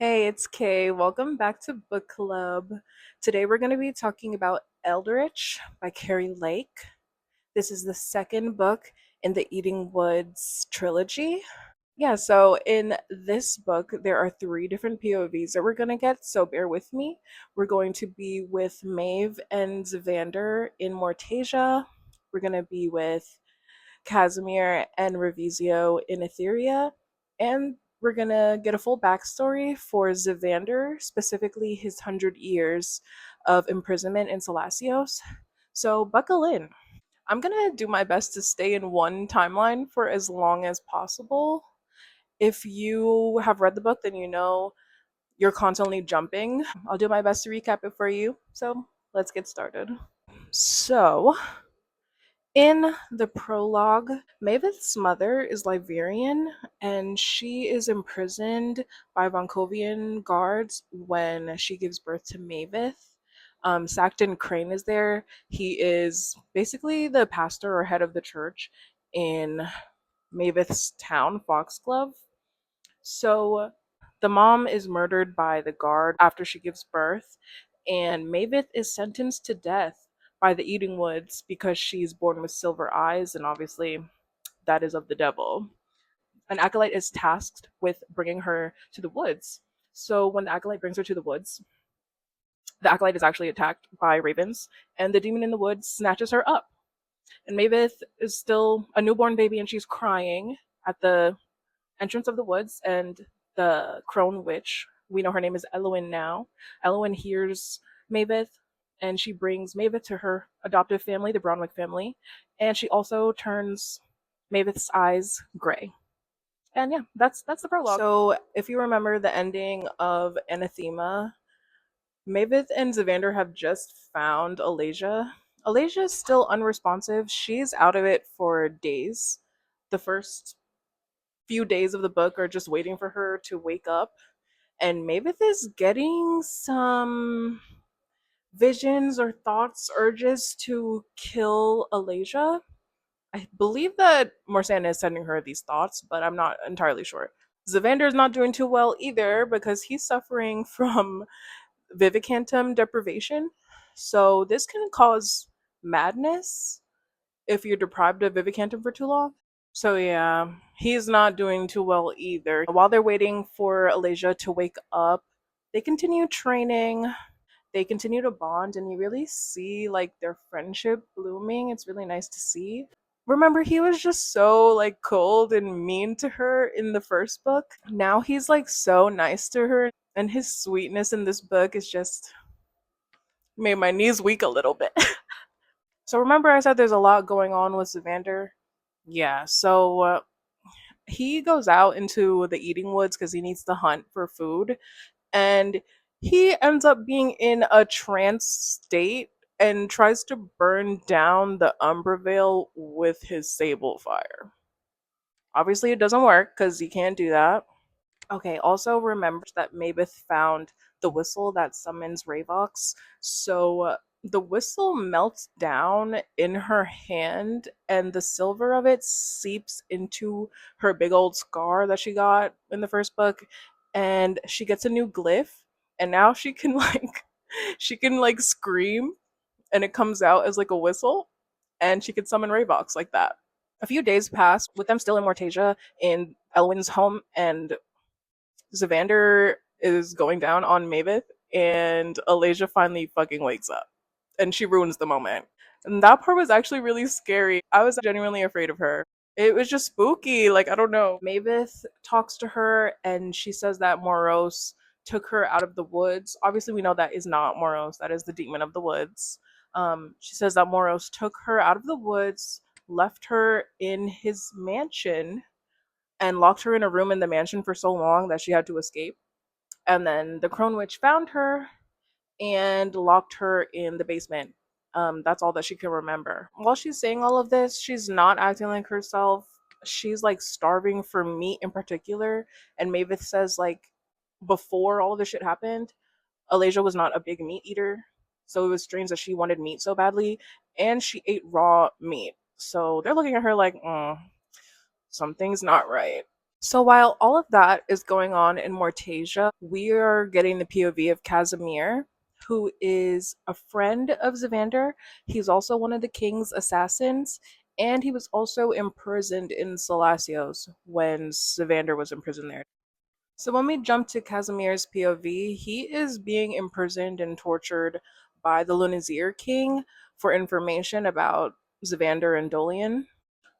Hey, it's Kay. Welcome back to Book Club. Today we're going to be talking about Eldritch by Keri Lake. This is the second book in the Eating Woods trilogy. Yeah, so in this book, there are three different POVs that we're going to get, so bear with me. We're going to be with Maeve and Zavander in Mortasia. We're going to be with Casimir and Revisio in Etheria, and we're gonna get a full backstory for Zavander, specifically his 100 years of imprisonment in Selasios. So buckle in. I'm gonna do my best to stay in one timeline for as long as possible. If you have read the book, then you know you're constantly jumping. I'll do my best to recap it for you. So let's get started. So, in the prologue, Maveth's mother is Liverian, and she is imprisoned by Vonkovian guards when she gives birth to Maveth. Sackton Crane is there. He is basically the pastor or head of the church in Maveth's town, Foxglove. So the mom is murdered by the guard after she gives birth, and Maveth is sentenced to death by the Eating Woods because she's born with silver eyes, and obviously that is of the devil. An acolyte is tasked with bringing her to the woods. So when the acolyte brings her to the woods, the acolyte is actually attacked by ravens, and the demon in the woods snatches her up. And Maveth is still a newborn baby, and she's crying at the entrance of the woods, and the crone witch, we know her name is Elwyn now. Elwyn hears Maveth, and she brings Maveth to her adoptive family, the Brownwick family, and she also turns Maveth's eyes gray. And yeah, that's the prologue. So if you remember the ending of Anathema, Maveth and Zavander have just found Alasia. Alasia is still unresponsive. She's out of it for days. The first few days of the book are just waiting for her to wake up. And Maveth is getting some visions or thoughts, urges to kill Alasia. I believe that Morsana is sending her these thoughts, but I'm not entirely sure. Zavander is not doing too well either because he's suffering from vivicantum deprivation. So this can cause madness if you're deprived of vivicantum for too long. So yeah, he's not doing too well either. While they're waiting for Alasia to wake up, they continue training. They continue to bond, and you really see like their friendship blooming. It's really nice to see. Remember, he was just so like cold and mean to her in the first book. Now he's like so nice to her, and his sweetness in this book is just made my knees weak a little bit. So remember, I said there's a lot going on with Zavander. Yeah, so he goes out into the eating woods because he needs to hunt for food, and he ends up being in a trance state and tries to burn down the Umbervale with his sable fire. Obviously it doesn't work because he can't do that. Okay, also remember that Mabeth found the whistle that summons Ravox. So the whistle melts down in her hand, and the silver of it seeps into her big old scar that she got in the first book, and she gets a new glyph, and now she can she can like scream, and it comes out as like a whistle, and she can summon Ravox like that. A few days pass with them still in Mortasia in Elwyn's home, and Zavander is going down on Maveth, and Alasia finally fucking wakes up, and she ruins the moment. And that part was actually really scary. I was genuinely afraid of her. It was just spooky. Like, I don't know. Maveth talks to her, and she says that Moros took her out of the woods. Obviously, we know that is not Moros. That is the demon of the woods. She says that Moros took her out of the woods, left her in his mansion, and locked her in a room in the mansion for so long that she had to escape. And then the Crone Witch found her and locked her in the basement. That's all that she can remember. While she's saying all of this, she's not acting like herself. She's like starving for meat in particular. And Maveth says, like, before all this shit happened, Alasia was not a big meat eater. So it was strange that she wanted meat so badly. And she ate raw meat. So they're looking at her like, something's not right. So while all of that is going on in Mortasia, we are getting the POV of Casimir, who is a friend of Zavander. He's also one of the king's assassins, and he was also imprisoned in Salasios when Zavander was imprisoned there. So when we jump to Casimir's POV, he is being imprisoned and tortured by the Lunazir King for information about Zavander and Dolian.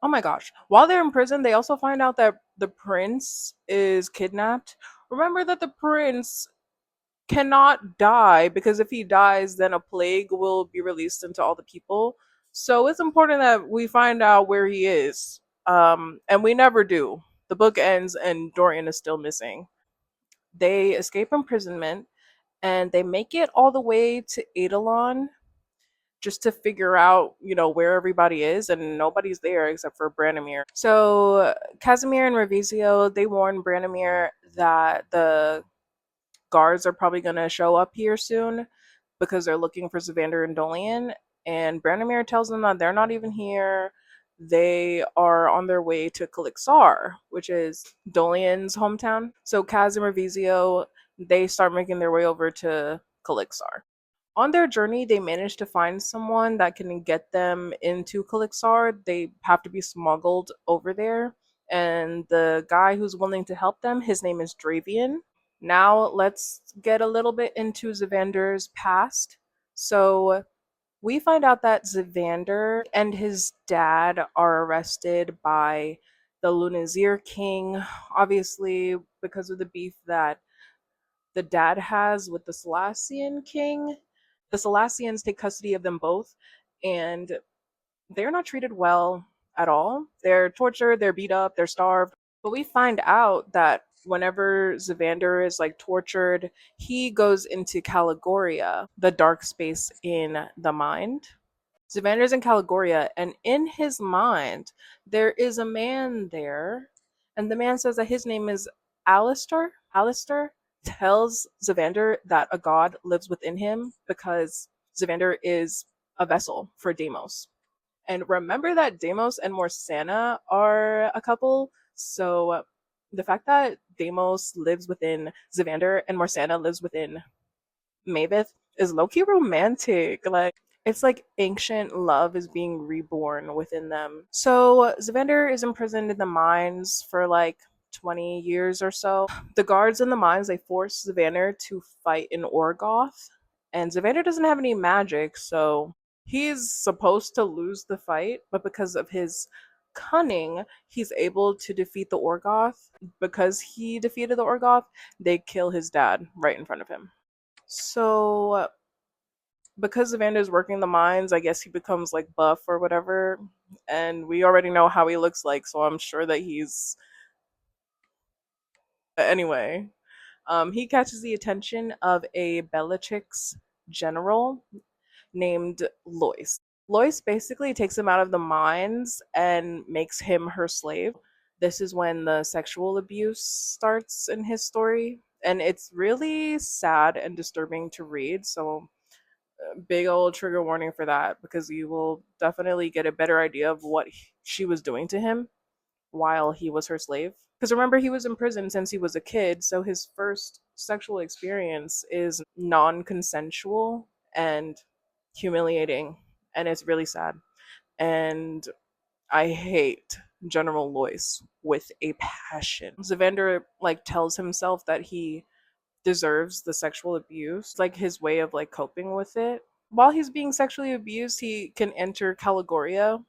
Oh my gosh. While they're in prison, they also find out that the prince is kidnapped. Remember that the prince cannot die because if he dies, then a plague will be released into all the people. So it's important that we find out where he is. And we never do. The book ends and Dorian is still missing. They escape imprisonment and they make it all the way to Eidolon just to figure out, where everybody is, and nobody's there except for Branimir. So Casimir and Revisio, they warn Branimir that the guards are probably going to show up here soon because they're looking for Zavander and Dolian. And Branimir tells them that they're not even here. They are on their way to Kalixar, which is Dolian's hometown. So Kaz and Revisio, they start making their way over to Kalixar. On their journey, they manage to find someone that can get them into Kalixar. They have to be smuggled over there. And the guy who's willing to help them, his name is Dravian. Now let's get a little bit into Zavander's past. So we find out that Zavander and his dad are arrested by the Lunazir King, obviously because of the beef that the dad has with the Salassian King. The Salassians take custody of them both, and they're not treated well at all. They're tortured, they're beat up, they're starved. But we find out that whenever Zavander is like tortured, he goes into Caligoria, the dark space in the mind. Zavander's in Caligoria, and in his mind, there is a man there, and the man says that his name is Alistair. Alistair tells Zavander that a god lives within him because Zavander is a vessel for Deimos. And remember that Deimos and Morsanna are a couple, so the fact that Deimos lives within Zavander and Morsanna lives within Mavis is low-key romantic. It's like ancient love is being reborn within them. So Zavander is imprisoned in the mines for like 20 years or so. The guards in the mines, they force Zavander to fight in Orgoth, and Zavander doesn't have any magic, so he's supposed to lose the fight, but because of his cunning, he's able to defeat the Orgoth. Because he defeated the Orgoth, they kill his dad right in front of him. So because Evander's working the mines, I guess he becomes like buff or whatever, and we already know how he looks like, so I'm sure that he's anyway. He catches the attention of a Bellatrix general named Lois. Lois basically takes him out of the mines and makes him her slave. This is when the sexual abuse starts in his story, and it's really sad and disturbing to read. So big old trigger warning for that because you will definitely get a better idea of what she was doing to him while he was her slave. Because remember, he was in prison since he was a kid, so his first sexual experience is non consensual and humiliating, and it's really sad. And I hate General Lois with a passion. Zavander like tells himself that he deserves the sexual abuse, like his way of like coping with it. While he's being sexually abused, he can enter Caligoria.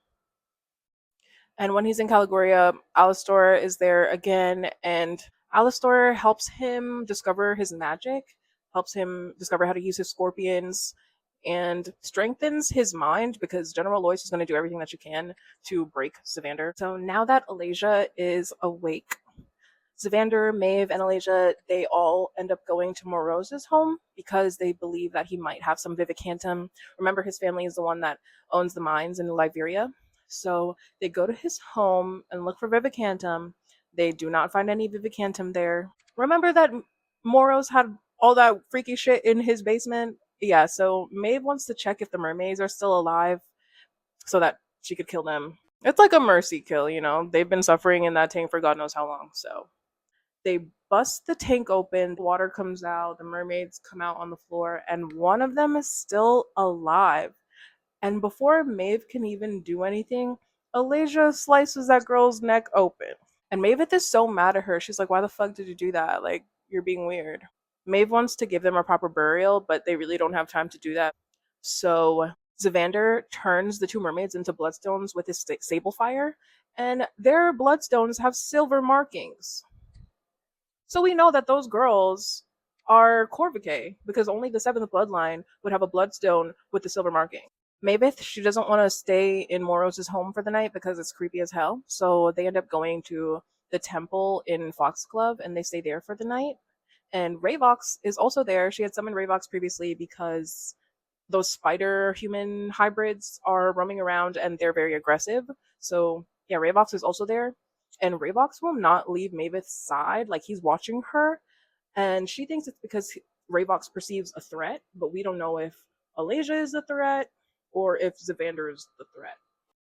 And when he's in Caligoria, Alistor is there again, and Alistor helps him discover his magic, helps him discover how to use his scorpions, and strengthens his mind because General Lois is going to do everything that she can to break Zavander. So now that Alasia is awake, Zavander, Maeve, and Alasia, they all end up going to Morose's home because they believe that he might have some Vivicantum. Remember, his family is the one that owns the mines in Liberia. So they go to his home and look for Vivicantum. They do not find any Vivicantum there. Remember that Moros had all that freaky shit in his basement? Yeah, so Maeve wants to check if the mermaids are still alive so that she could kill them. It's like a mercy kill, you know? They've been suffering in that tank for God knows how long, so. They bust the tank open, water comes out, the mermaids come out on the floor, and one of them is still alive. And before Maeve can even do anything, Alasia slices that girl's neck open. And Maeve is so mad at her. She's like, why the fuck did you do that? Like, you're being weird. Maeve wants to give them a proper burial, but they really don't have time to do that. So Zavander turns the two mermaids into bloodstones with his sable fire, and their bloodstones have silver markings. So we know that those girls are Corvicae because only the seventh bloodline would have a bloodstone with the silver marking. Mavis, she doesn't want to stay in Moros's home for the night because it's creepy as hell. So they end up going to the temple in Foxglove and they stay there for the night. And Ravox is also there. She had summoned Ravox previously because those spider human hybrids are roaming around and they're very aggressive. So yeah, Ravox is also there. And Ravox will not leave Mavis' side. Like he's watching her. And she thinks it's because Ravox perceives a threat, but we don't know if Alasia is the threat or if Zavander is the threat.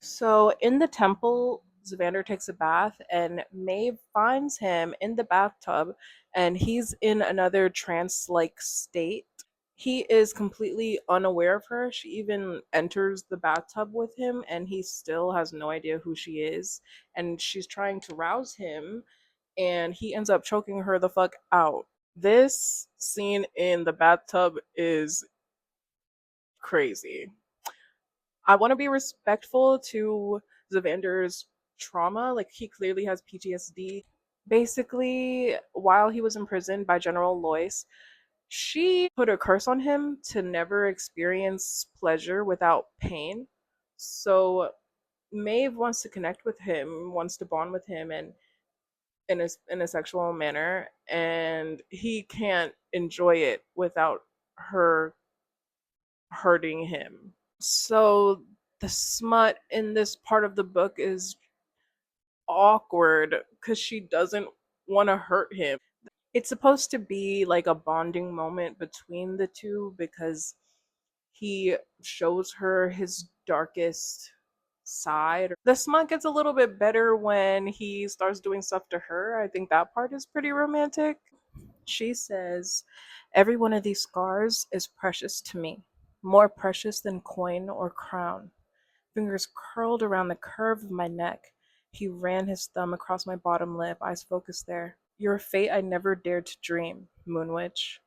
So in the temple, Zavander takes a bath and Maeve finds him in the bathtub and he's in another trance like state. He is completely unaware of her. She even enters the bathtub with him and he still has no idea who she is. And she's trying to rouse him and he ends up choking her the fuck out. This scene in the bathtub is crazy. I want to be respectful to Zavander's trauma. Like, he clearly has PTSD. Basically, while he was imprisoned by General Lois, she put a curse on him to never experience pleasure without pain. So Maeve wants to connect with him, wants to bond with him, and in a sexual manner, and he can't enjoy it without her hurting him. So the smut in this part of the book is awkward because she doesn't want to hurt him. It's supposed to be like a bonding moment between the two because he shows her his darkest side. The smut gets a little bit better when he starts doing stuff to her. I think that part is pretty romantic. She says, every one of these scars is precious to me, more precious than coin or crown. Fingers curled around the curve of my neck. He ran his thumb across my bottom lip, eyes focused there. You're a fate I never dared to dream, Moon Witch.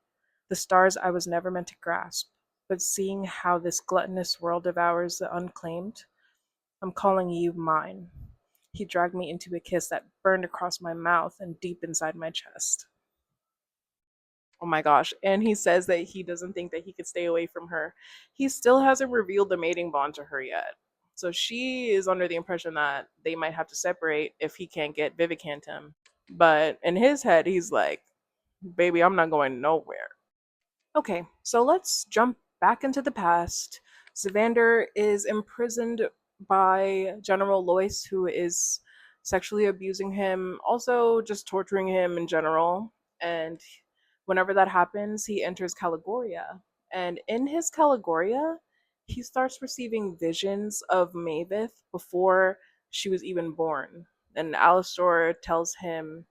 The stars I was never meant to grasp. But seeing how this gluttonous world devours the unclaimed, I'm calling you mine. He dragged me into a kiss that burned across my mouth and deep inside my chest. Oh my gosh. And he says that he doesn't think that he could stay away from her. He still hasn't revealed the mating bond to her yet. So she is under the impression that they might have to separate if he can't get Vivicantum. But in his head, he's like, baby, I'm not going nowhere. Okay, so let's jump back into the past. Zavander is imprisoned by General Lois, who is sexually abusing him, also just torturing him in general. And whenever that happens, he enters Caligoria. And in his Caligoria, he starts receiving visions of Maveth before she was even born. And Alistor tells him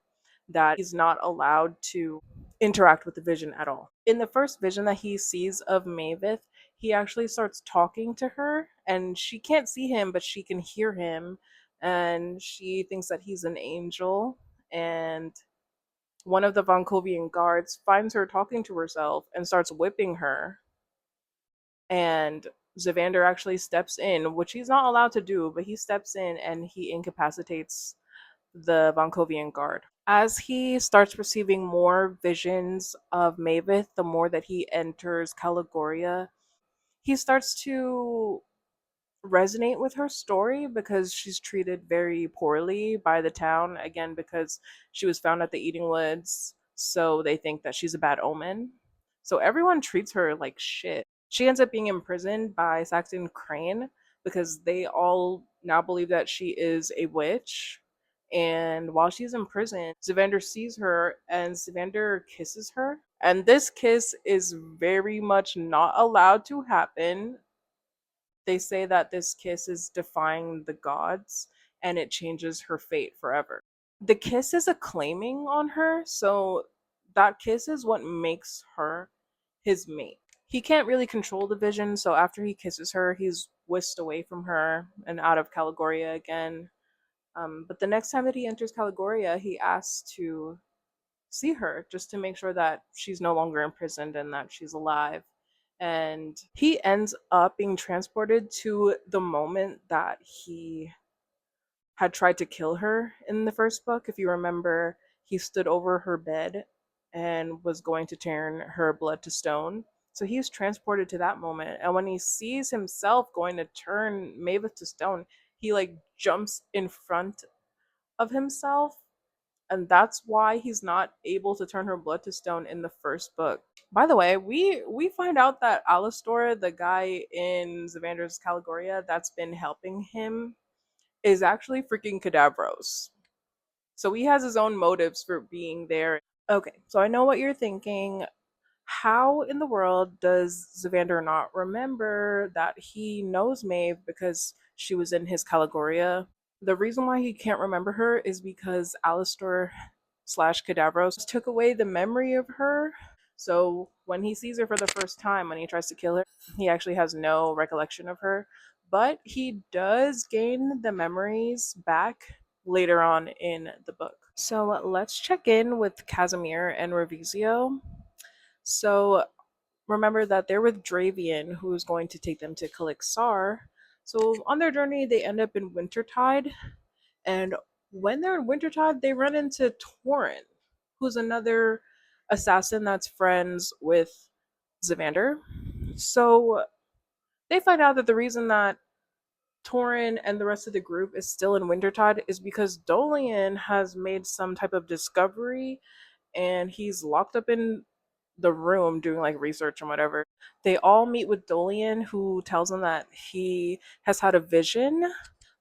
that he's not allowed to interact with the vision at all. In the first vision that he sees of Maveth, he actually starts talking to her, and she can't see him, but she can hear him, and she thinks that he's an angel. And one of the Vankovian guards finds her talking to herself and starts whipping her. And Zavander actually steps in, which he's not allowed to do, but he steps in and he incapacitates the Vankovian guard. As he starts receiving more visions of Maveth, the more that he enters Caligoria, he starts to resonate with her story because she's treated very poorly by the town, again, because she was found at the Eating Woods, so they think that she's a bad omen. So everyone treats her like shit. She ends up being imprisoned by Saxon Crane because they all now believe that she is a witch. And while she's in prison, Zavander sees her and Zavander kisses her. And this kiss is very much not allowed to happen. They say that this kiss is defying the gods and it changes her fate forever. The kiss is a claiming on her, so that kiss is what makes her his mate. He can't really control the vision, so after he kisses her, he's whisked away from her and out of Caligoria again. But the next time that he enters Caligoria, he asks to see her just to make sure that she's no longer imprisoned and that she's alive. And he ends up being transported to the moment that he had tried to kill her in the first book. If you remember, he stood over her bed and was going to turn her blood to stone. So he's transported to that moment. And when he sees himself going to turn Mavis to stone, he like jumps in front of himself. And that's why he's not able to turn her blood to stone in the first book. By the way, we find out that Alastor, the guy in Zavander's Caligoria that's been helping him, is actually freaking Cadavros. So he has his own motives for being there. Okay, so I know what you're thinking. How in the world does Zavander not remember that he knows Maeve because she was in his Caligoria? The reason why he can't remember her is because Alastor slash Cadavros took away the memory of her. So when he sees her for the first time, when he tries to kill her, he actually has no recollection of her. But he does gain the memories back later on in the book. So let's check in with Casimir and Revisio. So remember that they're with Dravian, who's going to take them to Kalixar. So on their journey, they end up in Wintertide, and when they're in Wintertide, they run into Torin, who's another assassin that's friends with Zavander. So they find out that the reason that Torin and the rest of the group is still in Wintertide is because Dolian has made some type of discovery and he's locked up in the room doing like research and whatever. They all meet with Dolian, who tells them that he has had a vision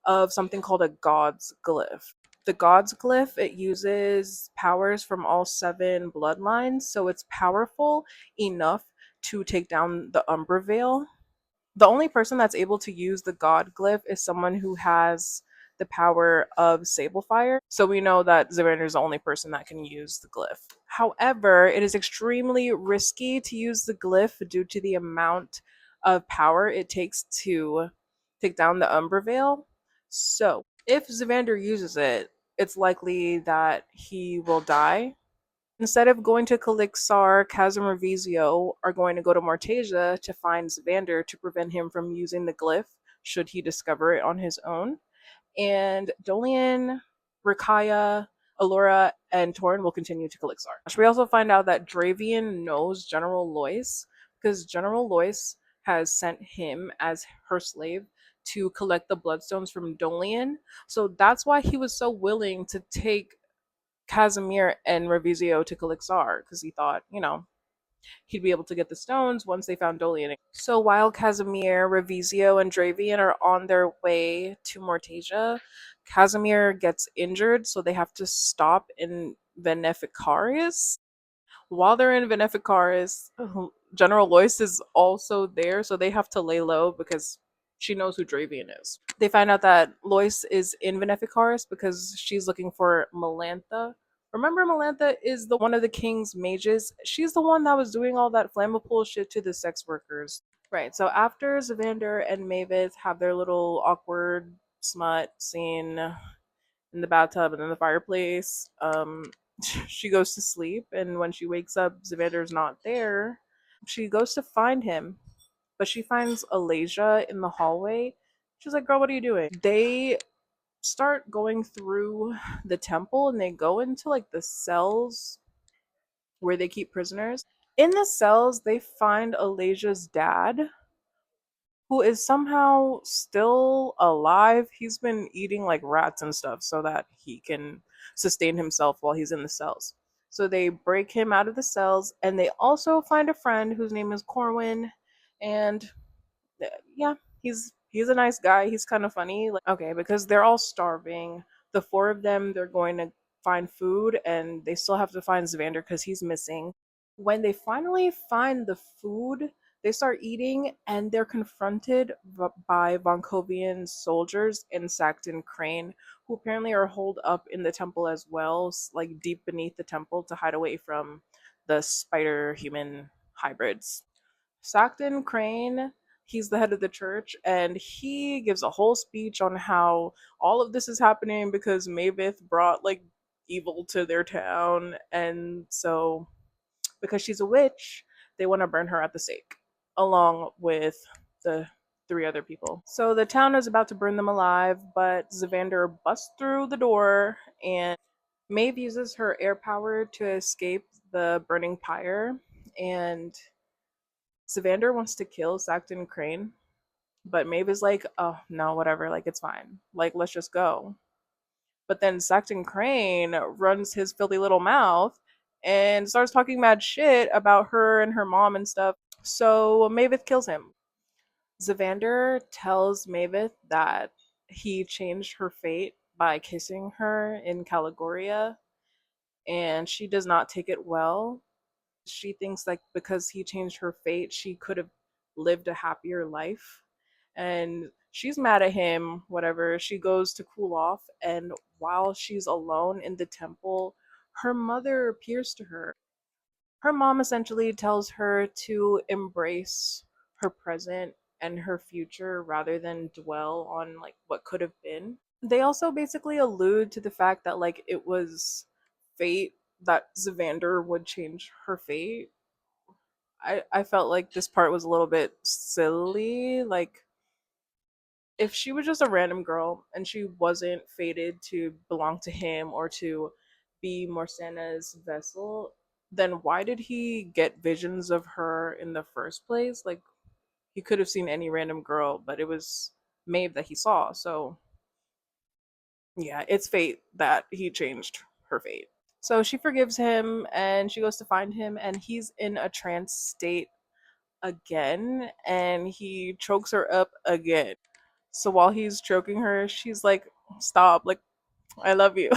of something called a God's Glyph. The God's Glyph, it uses powers from all 7 bloodlines, so it's powerful enough to take down the Umbra Veil. The only person that's able to use the God Glyph is someone who has the power of Sablefire. So we know that Zavander is the only person that can use the glyph. However, it is extremely risky to use the glyph due to the amount of power it takes to take down the Umbra Veil. So if Zavander uses it, it's likely that he will die. Instead of going to Kalixar, Kaz and Revisio are going to go to Mortasia to find Zavander to prevent him from using the glyph should he discover it on his own. And Dolian, Rakaya, Allura, and Torin will continue to Kalixar. We also find out that Dravian knows General Lois because General Lois has sent him as her slave to collect the bloodstones from Dolian. So that's why he was so willing to take Casimir and Revisio to Kalixar because he thought, he'd be able to get the stones once they found Dolian. So while Casimir, Revisio, and Dravian are on their way to Mortasia, Casimir gets injured, so they have to stop in Veneficaris. While they're in Veneficaris, General Lois is also there, so they have to lay low because she knows who Dravian is. They find out that Lois is in Veneficaris because she's looking for Melantha. Remember, Melantha is the one of the king's mages. She's the one that was doing all that flammable shit to the sex workers. Right. So after Zavander and Mavis have their little awkward smut scene in the bathtub and in the fireplace, she goes to sleep, and when she wakes up, Zavander's not there. She goes to find him, but she finds Alasia in the hallway. She's like, "Girl, what are you doing?" They start going through the temple and they go into like the cells where they keep prisoners. In the cells, they find Alasia's dad, who is somehow still alive. He's been eating like rats and stuff so that he can sustain himself while he's in the cells. So they break him out of the cells, and they also find a friend whose name is Corwin, and yeah, he's a nice guy. He's kind of funny. Like, okay, because they're all starving. The 4 of them, they're going to find food, and they still have to find Zavander because he's missing. When they finally find the food They start eating and they're confronted by Vonkovian soldiers in Sancton Crane, who apparently are holed up in the temple as well, like deep beneath the temple to hide away from the spider human hybrids. Sancton Crane, he's the head of the church, and he gives a whole speech on how all of this is happening because Mavith brought like evil to their town, and so because she's a witch, they want to burn her at the stake, along with the three other people. So the town is about to burn them alive, but Zavander busts through the door, and Maeve uses her air power to escape the burning pyre, and Zavander wants to kill Sancton Crane, but Maeve is like, oh, no, whatever, like, it's fine. Like, let's just go. But then Sancton Crane runs his filthy little mouth and starts talking mad shit about her and her mom and stuff. So Mavith kills him. Zavander tells Mavith that he changed her fate by kissing her in Caligoria, and she does not take it well. She thinks like because he changed her fate, she could have lived a happier life. And she's mad at him, whatever. She goes to cool off, and while she's alone in the temple, her mother appears to her. Her mom essentially tells her to embrace her present and her future rather than dwell on like what could have been. They also basically allude to the fact that like it was fate that Zavander would change her fate. I felt like this part was a little bit silly. Like if she was just a random girl and she wasn't fated to belong to him or to be Morsana's vessel, then why did he get visions of her in the first place? Like he could have seen any random girl, but it was Maeve that he saw. So yeah, it's fate that he changed her fate. So she forgives him and she goes to find him, and he's in a trance state again, and he chokes her up again. So while he's choking her, she's like, stop, like, I love you.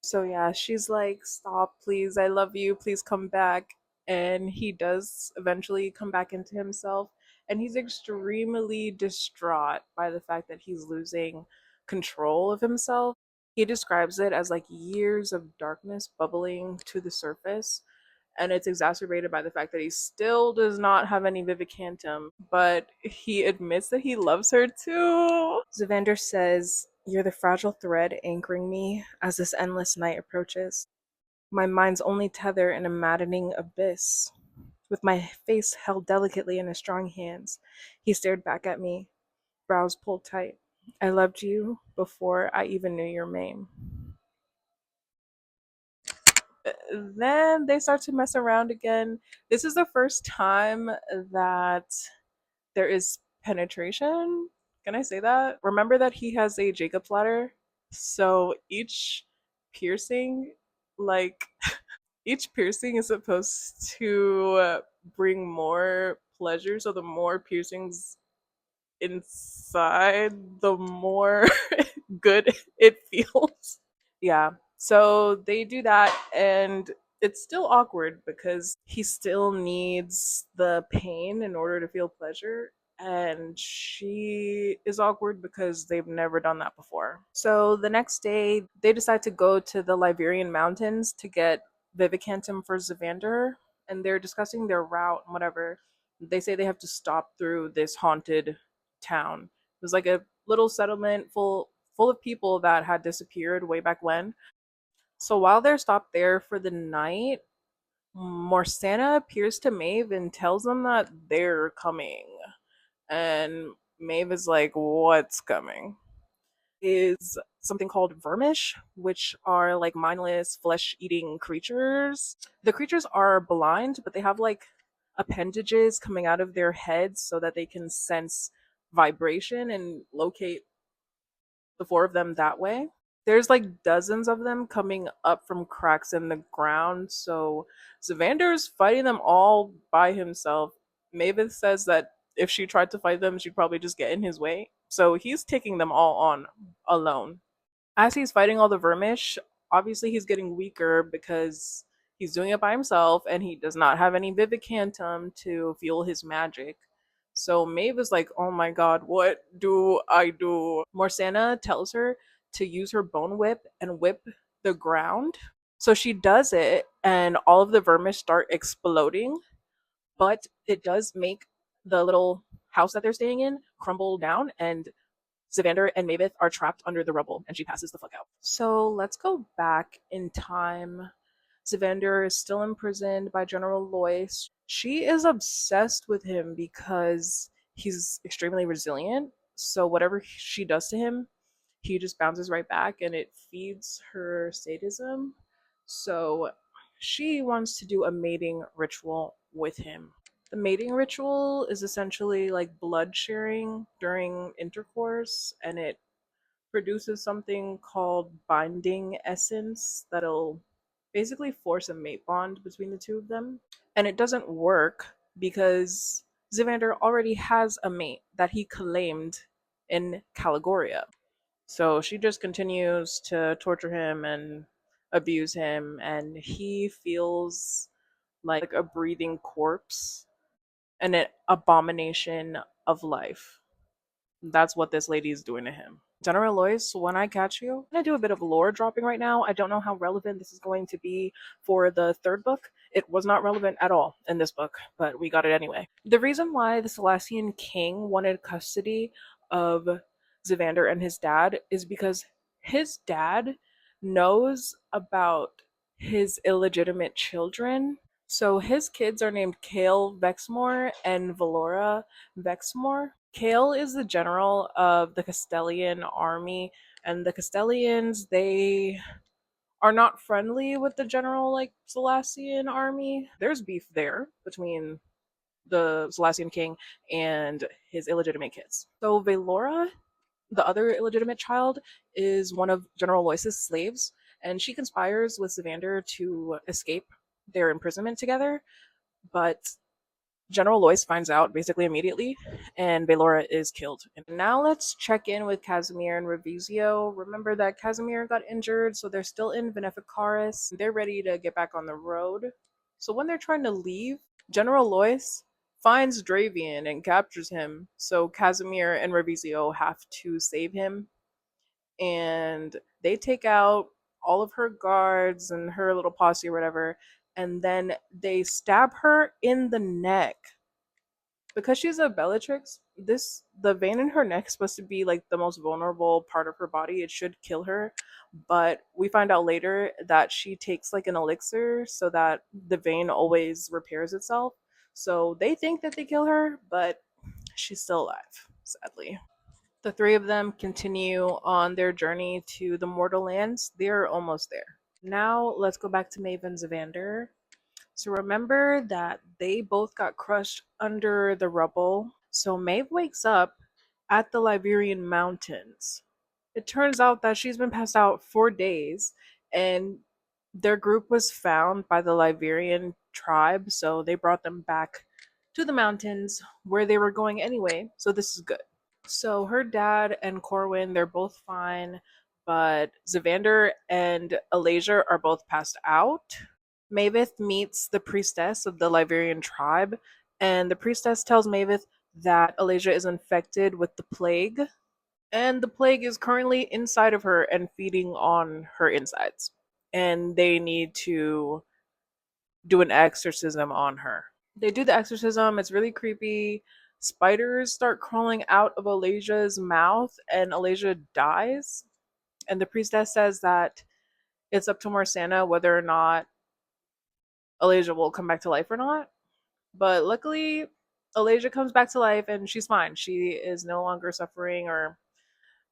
So yeah, she's like, stop, please, I love you, please come back. And he does eventually come back into himself, and he's extremely distraught by the fact that he's losing control of himself. He describes it as like years of darkness bubbling to the surface, and it's exacerbated by the fact that he still does not have any Vivicantum, but he admits that he loves her too. Zavander says, "You're the fragile thread anchoring me as this endless night approaches. My mind's only tether in a maddening abyss." With my face held delicately in his strong hands, he stared back at me, brows pulled tight. "I loved you before I even knew your name." Then they start to mess around again. This is the first time that there is penetration. Can I say that? Remember that he has a Jacob's ladder? So piercing, like, each piercing is supposed to bring more pleasure. So the more piercings inside, the more good it feels. Yeah. So they do that, and it's still awkward because he still needs the pain in order to feel pleasure. And she is awkward because they've never done that before. So the next day, they decide to go to the Liberian mountains to get Vivicantum for Zavander, and they're discussing their route and whatever. They say they have to stop through this haunted town. It was like a little settlement full of people that had disappeared way back when. So while they're stopped there for the night, Morsana appears to Maeve and tells them that they're coming. And Maeve is like, what's coming? Is something called vermish, which are like mindless flesh eating creatures. The creatures are blind, but they have like appendages coming out of their heads so that they can sense vibration and locate the four of them that way. There's like dozens of them coming up from cracks in the ground, so Zavander's fighting them all by himself. Mavis says that if she tried to fight them, she'd probably just get in his way. So he's taking them all on alone. As he's fighting all the vermish, obviously he's getting weaker because He's doing it by himself, and he does not have any Vivicantum to fuel his magic. So Maeve is like, oh my god, what do I do? Morsanna tells her to use her bone whip and whip the ground. So she does it, and all of the vermin start exploding, but it does make the little house that they're staying in crumble down, and Zavander and Maveth are trapped under the rubble, and she passes the fuck out. So let's go back in time. Zavander is still imprisoned by General Lois. She is obsessed with him because he's extremely resilient. So whatever she does to him, he just bounces right back, and it feeds her sadism. So she wants to do a mating ritual with him. The mating ritual is essentially like blood sharing during intercourse, and it produces something called binding essence that'll basically force a mate bond between the two of them. And it doesn't work because Zivander already has a mate that he claimed in Caligoria. So she just continues to torture him and abuse him, and he feels like a breathing corpse and an abomination of life. That's what this lady is doing to him. General Lois, when I catch you, I'm gonna do a bit of lore dropping right now. I don't know how relevant this is going to be for the third book. It was not relevant at all in this book, but we got it anyway. The reason why the Celestian king wanted custody of Zivander and his dad is because his dad knows about his illegitimate children. So his kids are named Kale Vexmore and Valora Vexmore. Kale is the general of the Castellian army, and the Castellians, they are not friendly with the general, like, Celestian army. There's beef there between the Celestian king and his illegitimate kids. So Valora, the other illegitimate child, is one of General Lois's slaves, and she conspires with Zavander to escape their imprisonment together, but General Lois finds out basically immediately, and Baelora is killed. And now let's check in with Casimir and Revizio. Remember that Casimir got injured, so they're still in Veneficaris. They're ready to get back on the road. So when they're trying to leave, General Lois finds Dravian and captures him. So Casimir and Revizio have to save him, and they take out all of her guards and her little posse or whatever, and then they stab her in the neck. Because she's a Bellatrix, the vein in her neck is supposed to be like the most vulnerable part of her body. It should kill her, but we find out later that she takes like an elixir so that the vein always repairs itself. So they think that they kill her, but she's still alive, sadly. The three of them continue on their journey to the Mortal Lands. They're almost there. Now let's go back to Maeve and Zavander. So remember that they both got crushed under the rubble. So Maeve wakes up at the Liberian mountains. It turns out that she's been passed out for days, and their group was found by the Liberian tribe, so they brought them back to the mountains where they were going anyway, so this is good. So her dad and Corwin, they're both fine, but Zavander and Alasia are both passed out. Maveth meets the priestess of the Liberian tribe, and the priestess tells Maveth that Alasia is infected with the plague, and the plague is currently inside of her and feeding on her insides. And they need to do an exorcism on her. They do the exorcism, it's really creepy. Spiders start crawling out of Alasia's mouth, and Alasia dies. And the priestess says that it's up to Morsanna whether or not Alasia will come back to life or not. But luckily, Alasia comes back to life and she's fine. She is no longer suffering or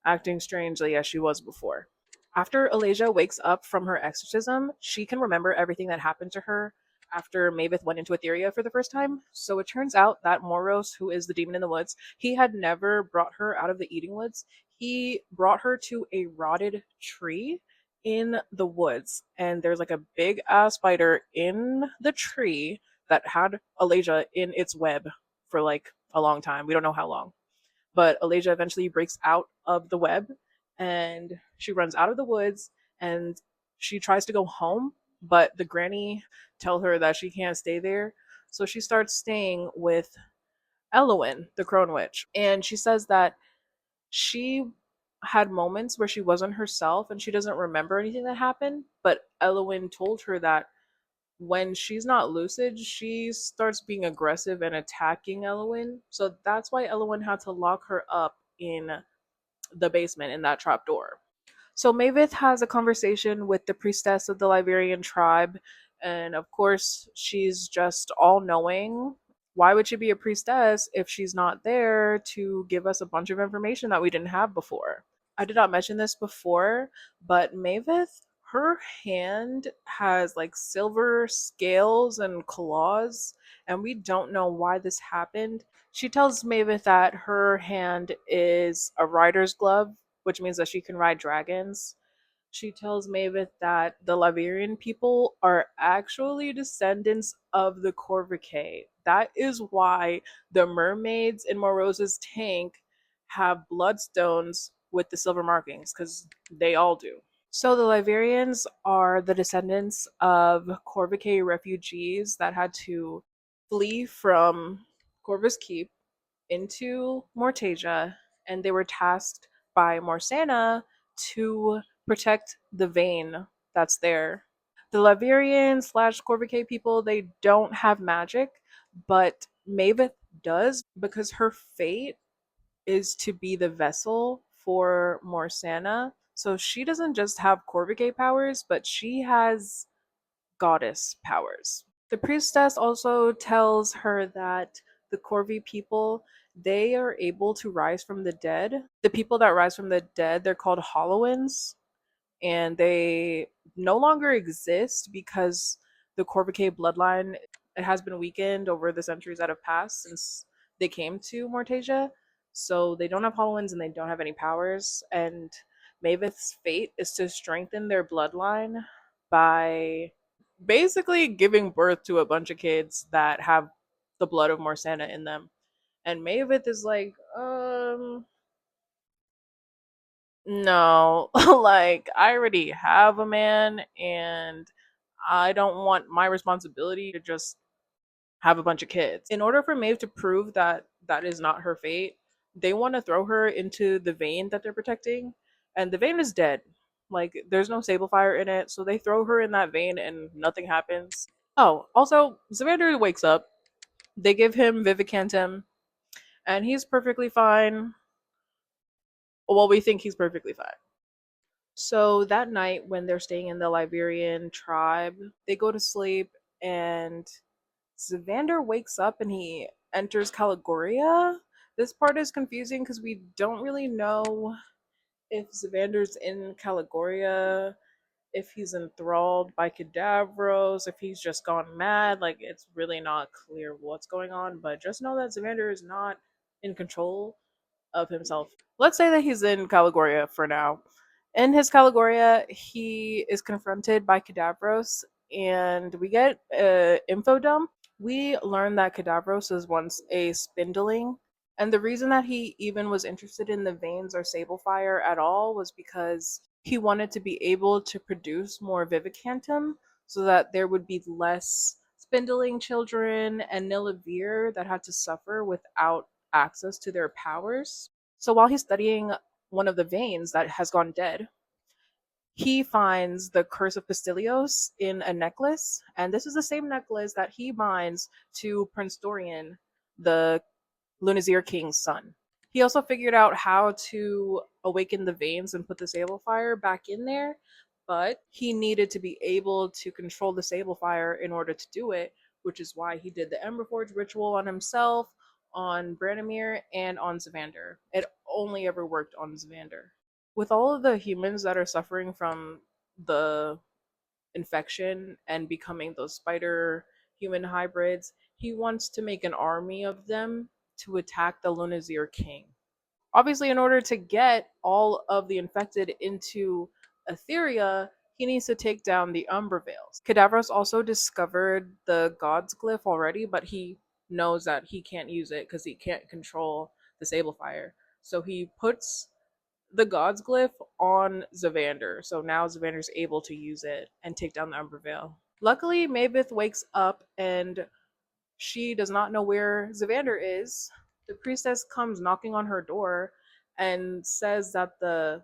acting strangely as she was before. After Alasia wakes up from her exorcism, she can remember everything that happened to her after Maveth went into Etheria for the first time. So it turns out that Moros, who is the demon in the woods, he had never brought her out of the Eating Woods. He brought her to a rotted tree in the woods, and there's like a big ass spider in the tree that had Alasia in its web for like a long time. We don't know how long. But Alasia eventually breaks out of the web, and she runs out of the woods, and she tries to go home, but the granny tell her that she can't stay there. So she starts staying with Elowin, the crone witch. And she says that she had moments where she wasn't herself and she doesn't remember anything that happened, but Elowin told her that when she's not lucid, she starts being aggressive and attacking Elowin. So that's why Elowin had to lock her up in the basement in that trap door. So Mavith has a conversation with the priestess of the Liberian tribe, and of course, she's just all knowing. Why would she be a priestess if she's not there to give us a bunch of information that we didn't have before? I did not mention this before, but Mavith, her hand has like silver scales and claws, and we don't know why this happened. She tells Mavith that her hand is a rider's glove, which means that she can ride dragons. She tells Mavith that the Laverian people are actually descendants of the Corvicae. That is why the mermaids in Morose's tank have bloodstones with the silver markings, because they all do. So the Liverians are the descendants of Corvicae refugees that had to flee from Corvus Keep into Mortasia, and they were tasked by Morsana to protect the vein that's there. The Laverian slash Corvicae people, they don't have magic, but Maveth does because her fate is to be the vessel for Morsana. So she doesn't just have Corvicae powers, but she has goddess powers. The priestess also tells her that the Corvi people, they are able to rise from the dead. The people that rise from the dead, they're called Hollowins, and they no longer exist because the Corvicae bloodline, it has been weakened over the centuries that have passed since they came to Mortasia. So they don't have Hollowins and they don't have any powers. And Mavith's fate is to strengthen their bloodline by basically giving birth to a bunch of kids that have the blood of Morsana in them. And Mavith is like, no, like I already have a man and I don't want my responsibility to just have a bunch of kids. In order for Maeve to prove that that is not her fate, they want to throw her into the vein that they're protecting, and the vein is dead. Like there's no sable fire in it, so they throw her in that vein and nothing happens. Oh, also, Xander wakes up. They give him Vivicantum, and he's perfectly fine. Well, we think he's perfectly fine. So that night, when they're staying in the Liberian tribe, they go to sleep, and Xander wakes up and he enters Caligoria. This part is confusing because we don't really know if Xander's in Caligoria, if he's enthralled by Cadavros, if he's just gone mad. Like, it's really not clear what's going on, but just know that Xander is not in control of himself. Let's say that he's in Caligoria for now. In his Caligoria, he is confronted by Cadavros, and we get info dump. We learn that Cadavros was once a spindling, and the reason that he even was interested in the veins or sable fire at all was because he wanted to be able to produce more Vivicantum so that there would be less spindling children and Nilavir that had to suffer without access to their powers. So while he's studying one of the veins that has gone dead, he finds the Curse of Pastilios in a necklace, and this is the same necklace that he binds to Prince Dorian, the Lunazir King's son. He also figured out how to awaken the veins and put the sable fire back in there, but he needed to be able to control the sable fire in order to do it, which is why he did the Emberforge ritual on himself, on Branimir, and on Zavander. It only ever worked on Zavander. With all of the humans that are suffering from the infection and becoming those spider human hybrids, he wants to make an army of them to attack the Lunazir King. Obviously, in order to get all of the infected into Etheria, he needs to take down the Umbra Veils. Cadavros also discovered the God's Glyph already, but he knows that he can't use it because he can't control the Sable Fire. So he puts the God's glyph on Zavander. So now Zavander's able to use it and take down the Umbervale. Luckily, Mabeth wakes up and she does not know where Zavander is. The priestess comes knocking on her door and says that the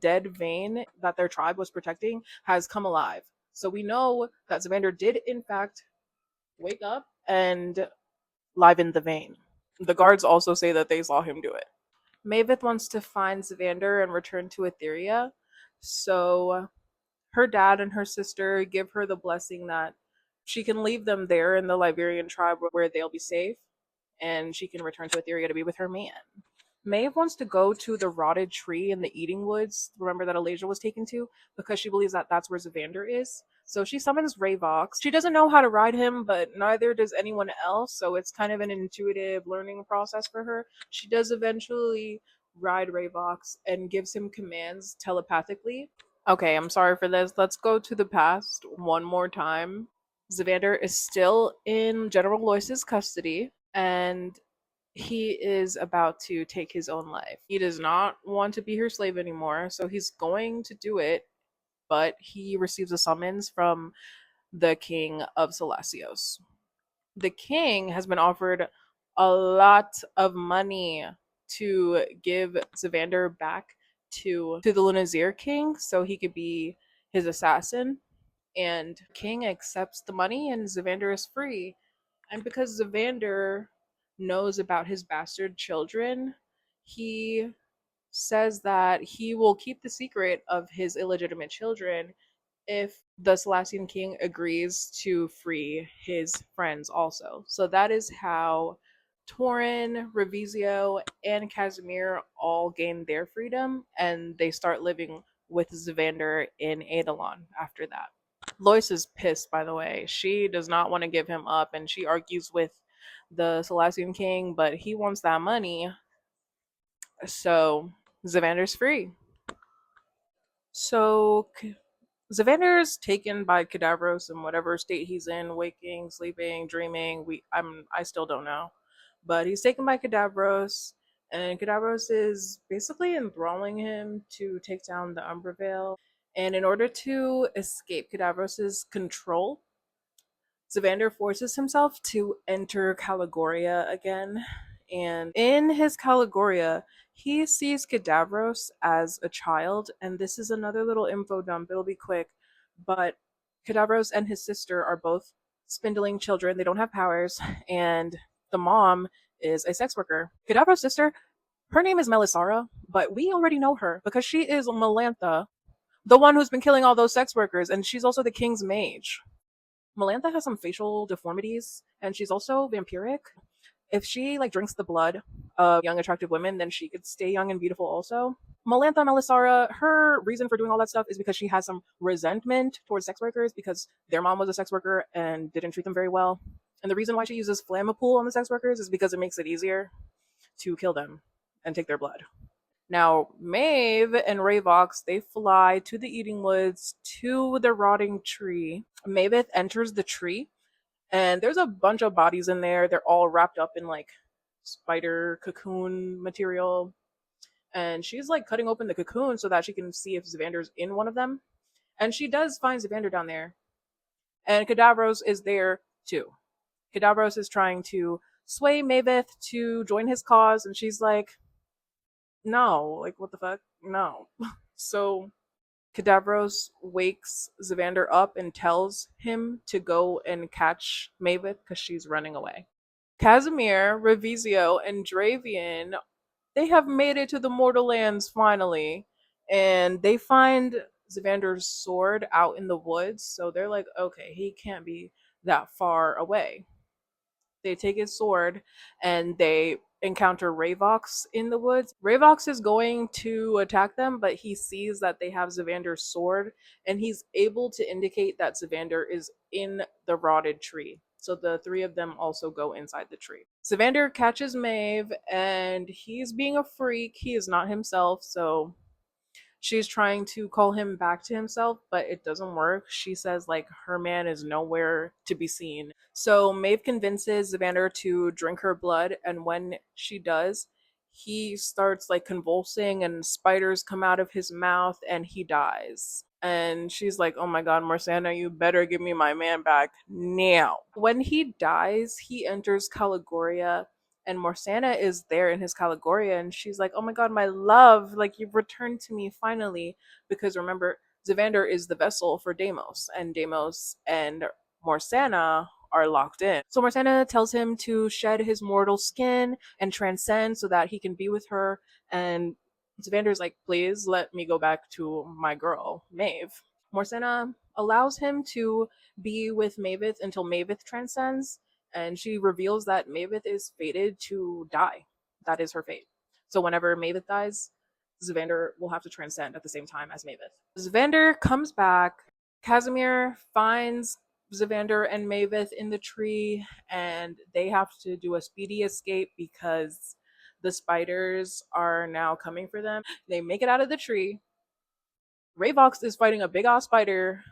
dead vein that their tribe was protecting has come alive. So we know that Zavander did in fact wake up and liven the vein. The guards also say that they saw him do it. Maveth wants to find Zavander and return to Etheria. So her dad and her sister give her the blessing that she can leave them there in the Liberian tribe where they'll be safe and she can return to Etheria to be with her man. Maeve wants to go to the rotted tree in the Eating Woods, remember that Alasia was taken to, because she believes that that's where Zavander is. So she summons Ravox. She doesn't know how to ride him, but neither does anyone else, so it's kind of an intuitive learning process for her. She does eventually ride Ravox and gives him commands telepathically. Okay, I'm sorry for this. Let's go to the past one more time. Zavander is still in General Lois's custody, and he is about to take his own life. He does not want to be her slave anymore, so he's going to do it, but he receives a summons from the king of Selasios. The king has been offered a lot of money to give Zavander back to the Lunazir king so he could be his assassin. And King accepts the money and Zavander is free. And because Zavander knows about his bastard children, he says that he will keep the secret of his illegitimate children if the Selasian king agrees to free his friends also. So that is how Torin, Revisio, and Casimir all gain their freedom, and they start living with Zavander in Eidolon after that. Lois is pissed, by the way. She does not want to give him up, and she argues with the Selasian king, but he wants that money, so Zavander's free. So Zavander's taken by Cadavros in whatever state he's in, waking, sleeping, dreaming. I still don't know, but he's taken by Cadavros, and Cadavros is basically enthralling him to take down the Umbervale. And in order to escape Cadavros's control, Zavander forces himself to enter Caligoria again, and in his Caligoria, he sees Cadavros as a child, and this is another little info dump, it'll be quick, but Cadavros and his sister are both spindling children, they don't have powers, and the mom is a sex worker. Cadavros' sister, her name is Melisara, but we already know her because she is Melantha, the one who's been killing all those sex workers, and she's also the king's mage. Melantha has some facial deformities, and she's also vampiric. If she like drinks the blood of young attractive women, then she could stay young and beautiful also. Melantha Melisara, her reason for doing all that stuff is because she has some resentment towards sex workers because their mom was a sex worker and didn't treat them very well. And the reason why she uses Flamapool on the sex workers is because it makes it easier to kill them and take their blood. Now, Maeve and Ravox, they fly to the Eating Woods to the rotting tree. Maeve enters the tree, and there's a bunch of bodies in there. They're all wrapped up in like spider cocoon material. And she's like cutting open the cocoon so that she can see if Zavander's in one of them. And she does find Zavander down there. And Cadavros is there too. Cadavros is trying to sway Maveth to join his cause, and she's like, no, like what the fuck? No. So Cadavros wakes Zavander up and tells him to go and catch Maveth because she's running away. Casimir, Revisio, and Dravian, they have made it to the Mortal Lands finally, and they find Zavander's sword out in the woods, so they're like, okay, he can't be that far away. They take his sword and they encounter Ravox in the woods. Ravox is going to attack them, but he sees that they have Zavander's sword and he's able to indicate that Zavander is in the rotted tree. So the three of them also go inside the tree. Zavander catches Maeve and he's being a freak. He is not himself, so she's trying to call him back to himself, but it doesn't work. She says like her man is nowhere to be seen. So Maeve convinces Zavander to drink her blood, and when she does, he starts like convulsing and spiders come out of his mouth and he dies. And she's like, "Oh my god, Morsana, you better give me my man back now." When he dies, he enters Caligoria, and Morsana is there in his Caligoria, and she's like, "Oh my god, my love, like you've returned to me finally." Because remember, Zavander is the vessel for Deimos, and Deimos and Morsana are locked in. So Morsana tells him to shed his mortal skin and transcend so that he can be with her. And Zavander's like, "Please let me go back to my girl, Maeve." Morsena allows him to be with Maveth until Maveth transcends, and she reveals that Maveth is fated to die. That is her fate. So whenever Maveth dies, Zavander will have to transcend at the same time as Maveth. Zavander comes back. Casimir finds Zavander and Maveth in the tree, and they have to do a speedy escape because the spiders are now coming for them. They make it out of the tree. Rayvox is fighting a big ass spider,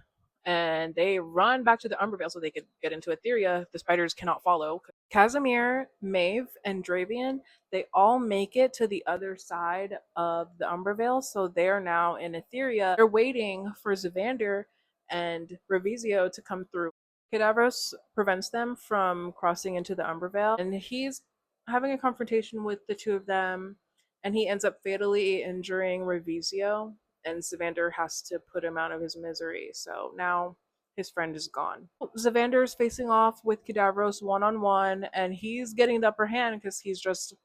and they run back to the Umbervale so they could get into Etheria. The spiders cannot follow. Casimir, Maeve, and Dravian, they all make it to the other side of the Umbervale, so they're now in Etheria. They're waiting for Zavander and Revisio to come through. Cadavros prevents them from crossing into the Umbervale, and he's having a confrontation with the two of them, and he ends up fatally injuring Revisio, and Zavander has to put him out of his misery. So now his friend is gone. Zavander is facing off with Cadavros one on one, and he's getting the upper hand because he's just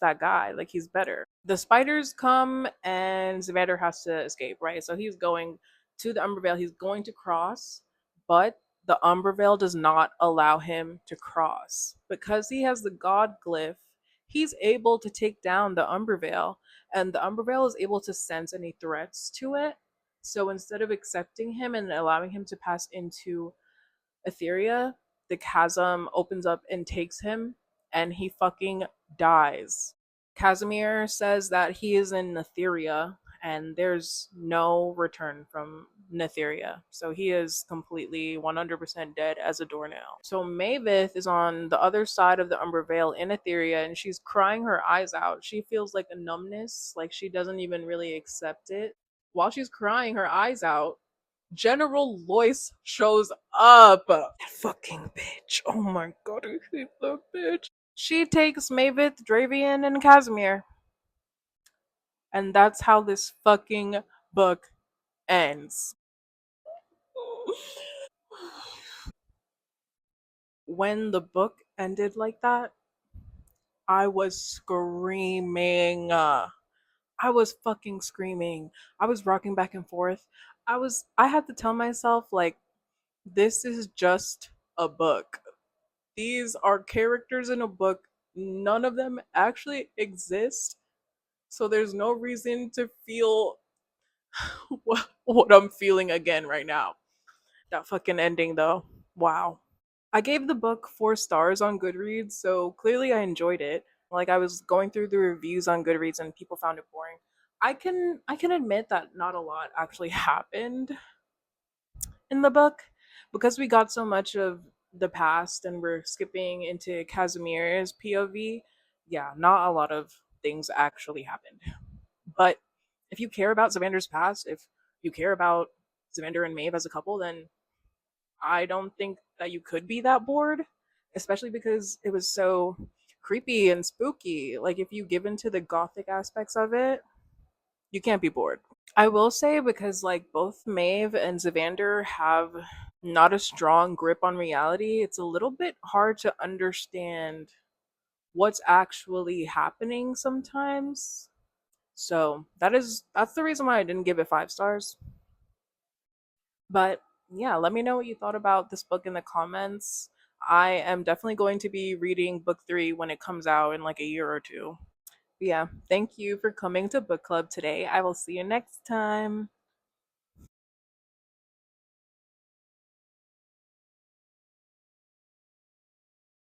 that guy. Like he's better. The spiders come and Zavander has to escape, right? So he's going to the Umbervale. He's going to cross, but the Umbervale does not allow him to cross. Because he has the God glyph, he's able to take down the Umbervale, and the Umbervale is able to sense any threats to it. So instead of accepting him and allowing him to pass into Etheria, the chasm opens up and takes him, and he fucking dies. Casimir says that he is in Netheria and there's no return from Netheria. So he is completely 100% dead as a doornail. So Maveth is on the other side of the Umber Vale in Etheria and she's crying her eyes out. She feels like a numbness, like she doesn't even really accept it. While she's crying her eyes out, General Lois shows up. That fucking bitch. Oh my god, I hate that bitch. She takes Maveth, Dravian, and Casimir. And that's how this fucking book ends. When the book ended like that, I was screaming. I was fucking screaming. I was rocking back and forth. I had to tell myself, like, this is just a book. These are characters in a book. None of them actually exist. So there's no reason to feel what I'm feeling again right now. That fucking ending though. Wow. I gave the book 4 stars on Goodreads, so clearly I enjoyed it. Like I was going through the reviews on Goodreads and people found it boring. I can admit that not a lot actually happened in the book because we got so much of the past and we're skipping into Casimir's POV. Yeah, not a lot of things actually happened. But if you care about Zavander's past, if you care about Zavander and Maeve as a couple, then I don't think that you could be that bored, especially because it was so creepy and spooky. Like if you give into the gothic aspects of it, you can't be bored. I will say because like both Maeve and Zavander have not a strong grip on reality, it's a little bit hard to understand what's actually happening sometimes. So that's the reason why I didn't give it 5 stars. But yeah, let me know what you thought about this book in the comments. I am definitely going to be reading book 3 when it comes out in like a year or two. But yeah, thank you for coming to book club today. I will see you next time.